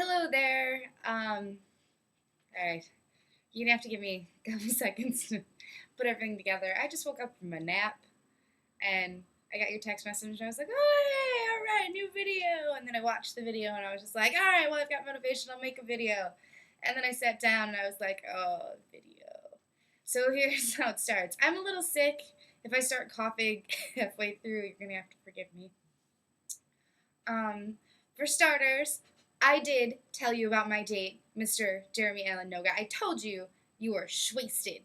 Hello there. All right. You're gonna have to give me a couple seconds to put everything together. I just woke up from a nap and I got your text message and I was like, oh, hey, all right, new video. And then I watched the video and I was just like, all right, well, I've got motivation. I'll make a video. And then I sat down and I was like, oh, video. So here's how it starts. I'm a little sick. If I start coughing halfway through, you're gonna have to forgive me. Um, for starters, I did tell you about my date, Mr. Jeremy Allen Noga. I told you you were wasted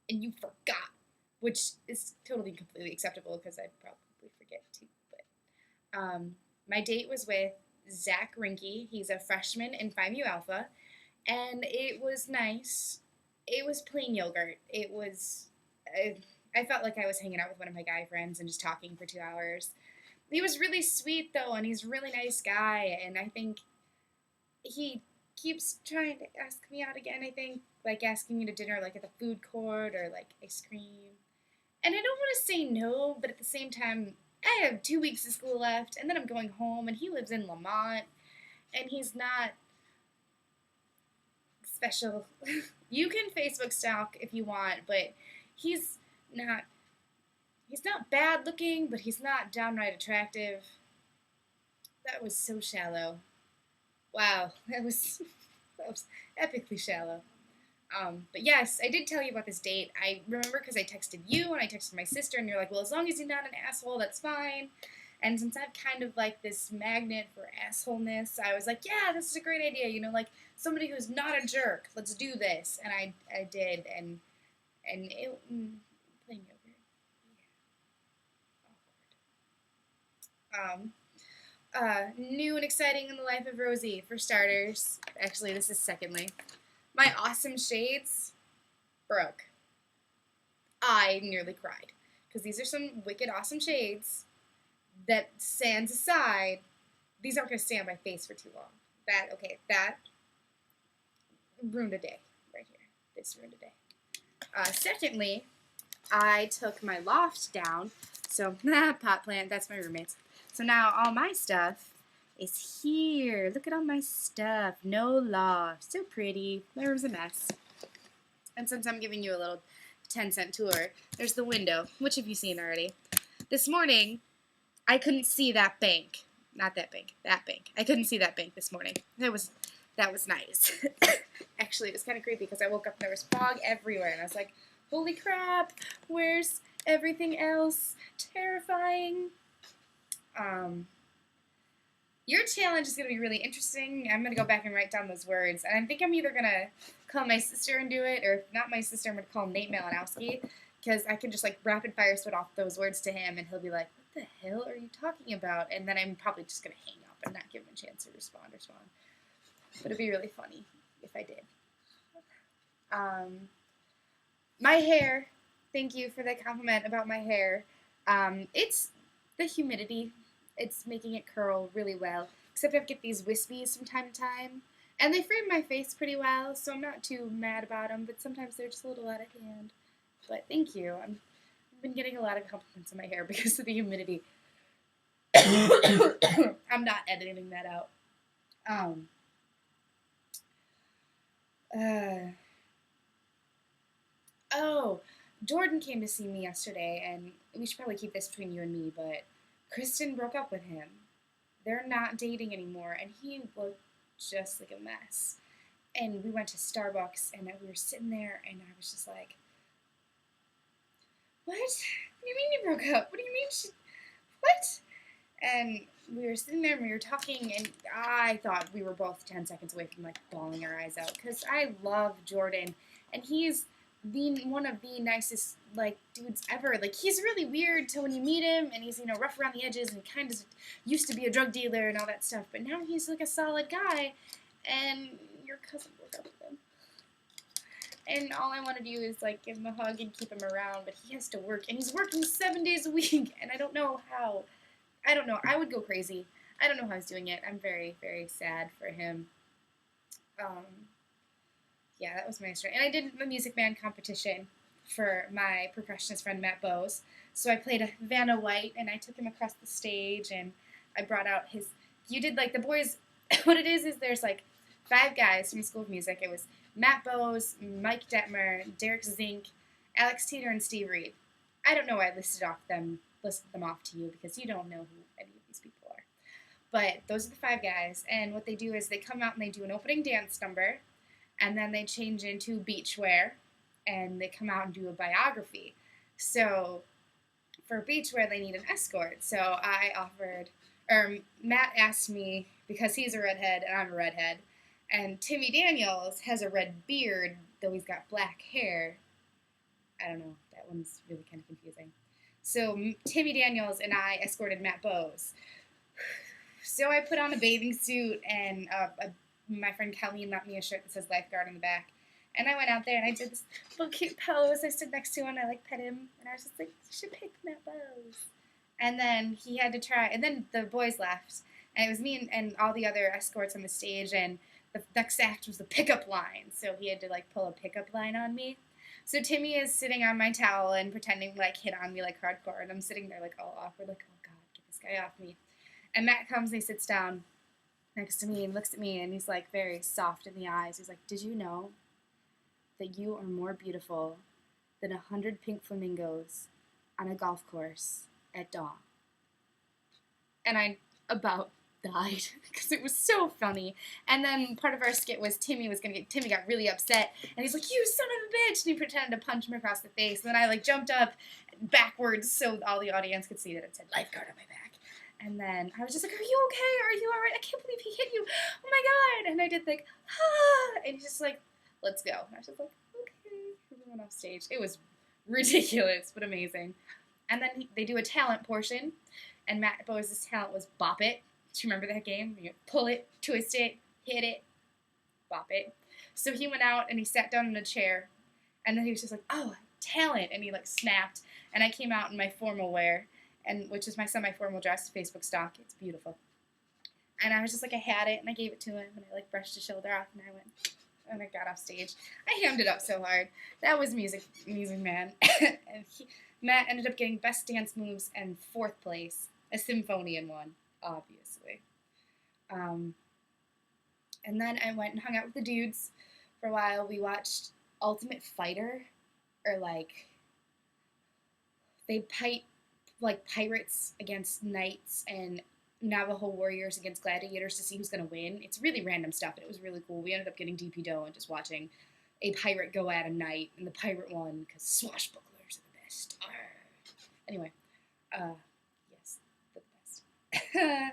and you forgot, which is totally completely acceptable because I probably forget too. But my date was with Zach Rinke. He's a freshman in Phi Mu Alpha, and it was nice. It was plain yogurt. I felt like I was hanging out with one of my guy friends and just talking for 2 hours. He was really sweet though, and he's a really nice guy, and I think he keeps trying to ask me out again. I think like asking me to dinner, like at the food court or like ice cream, and I don't want to say no, but at the same time, I have 2 weeks of school left, and then I'm going home, and he lives in Lamont, and he's not special. You can Facebook stalk if you want, but he's not. He's not bad looking, but he's not downright attractive. That was so shallow. Wow, that was epically shallow. But yes, I did tell you about this date. I remember because I texted you and I texted my sister, and you're like, well, as long as he's not an asshole, that's fine. And since I'm kind of like this magnet for assholeness, I was like, yeah, this is a great idea. Like somebody who's not a jerk. Let's do this. And I did, and it playing over. Yeah, awkward. New and exciting in the life of Rosie, for starters. Actually, this is secondly. My awesome shades broke. I nearly cried. Because these are some wicked awesome shades that, sans aside, these aren't going to stay on my face for too long. That ruined a day right here. This ruined a day. Secondly, I took my loft down. So, pot plant, that's my roommate's. So now all my stuff is here. Look at all my stuff. No loft. So pretty. My room's a mess. And since I'm giving you a little 10-cent tour, there's the window. Which have you seen already? This morning, I couldn't see that bank. Not that bank. That bank. I couldn't see that bank this morning. That was nice. Actually, it was kind of creepy because I woke up and there was fog everywhere. And I was like, holy crap. Where's everything else? Terrifying. Your challenge is going to be really interesting. I'm going to go back and write down those words. And I think I'm either going to call my sister and do it, or if not my sister, I'm going to call Nate Malinowski, because I can just like rapid fire spit off those words to him, and he'll be like, what the hell are you talking about? And then I'm probably just going to hang up and not give him a chance to respond. But it'd be really funny if I did. My hair. Thank you for the compliment about my hair. It's the humidity. It's making it curl really well. Except I get these wispies from time to time. And they frame my face pretty well, so I'm not too mad about them. But sometimes they're just a little out of hand. But thank you. I've been getting a lot of compliments on my hair because of the humidity. I'm not editing that out. Oh, Jordan came to see me yesterday, and we should probably keep this between you and me, but Kristen broke up with him. They're not dating anymore, and he looked just like a mess. And we went to Starbucks, and we were sitting there, and I was just like, what? What do you mean you broke up? What do you mean what? And we were sitting there, and we were talking, and I thought we were both 10 seconds away from, like, bawling our eyes out, because I love Jordan, and he's one of the nicest like dudes ever. Like he's really weird to when you meet him, and he's rough around the edges and kind of used to be a drug dealer and all that stuff. But now he's like a solid guy, and your cousin broke up with him. And all I want to do is like give him a hug and keep him around, but he has to work, and he's working 7 days a week, and I don't know how. I don't know. I would go crazy. I don't know how he's doing it. I'm very, very sad for him. Yeah, that was my story. And I did the Music Man competition for my percussionist friend Matt Bowes. So I played a Vanna White, and I took him across the stage, and I brought out his. You did like the boys. What it is there's like 5 guys from School of Music. It was Matt Bose, Mike Detmer, Derek Zink, Alex Teeter, and Steve Reed. I don't know why I listed them off to you because you don't know who any of these people are. But those are the 5 guys, and what they do is they come out and they do an opening dance number, and then they change into beachwear, and they come out and do a biography. So for beachwear, they need an escort. So Matt asked me, because he's a redhead and I'm a redhead, and Timmy Daniels has a red beard, though he's got black hair. I don't know, that one's really kind of confusing. So Timmy Daniels and I escorted Matt Bose. So I put on a bathing suit, and my friend Colleen lent me a shirt that says lifeguard on the back. And I went out there and I did this little cute pose. I stood next to him and I pet him, and I was just like, you should pick Matt Bose. And then he had to try, and then the boys left, and it was me and all the other escorts on the stage, and the next act was the pickup line. So he had to pull a pickup line on me. So Timmy is sitting on my towel and pretending to hit on me hardcore, and I'm sitting there all awkward, oh god, get this guy off me. And Matt comes and he sits down next to me and looks at me, and he's very soft in the eyes. He's like, did you know that you are more beautiful than 100 pink flamingos on a golf course at dawn? And I about died because it was so funny. And then part of our skit was Timmy got really upset, and he's like, you son of a bitch, and he pretended to punch him across the face. And then I jumped up backwards so all the audience could see that it said lifeguard on my back. And then I was just like, are you okay? Are you alright? I can't believe he hit you. Oh my god. And I did and he's just let's go. And I was just okay. We went off stage. It was ridiculous, but amazing. And then they do a talent portion, and Matt Bose's talent was bop it. Do you remember that game? You pull it, twist it, hit it, bop it. So he went out and he sat down in a chair, and then he was just oh, talent, and he snapped. And I came out in my formal wear, which is my semi-formal dress, Facebook stock. It's beautiful. And I was just I had it, and I gave it to him, and I brushed his shoulder off, and I went, and I got off stage. I hammed it up so hard. That was Music Man. And Matt ended up getting Best Dance Moves and 4th place, a symphonian one, obviously. And then I went and hung out with the dudes for a while. We watched Ultimate Fighter, or they fight pirates against knights and Navajo warriors against gladiators to see who's going to win. It's really random stuff, and it was really cool. We ended up getting DP Dough and just watching a pirate go at a knight, and the pirate won because swashbucklers are the best. Arr. Anyway, yes, the best.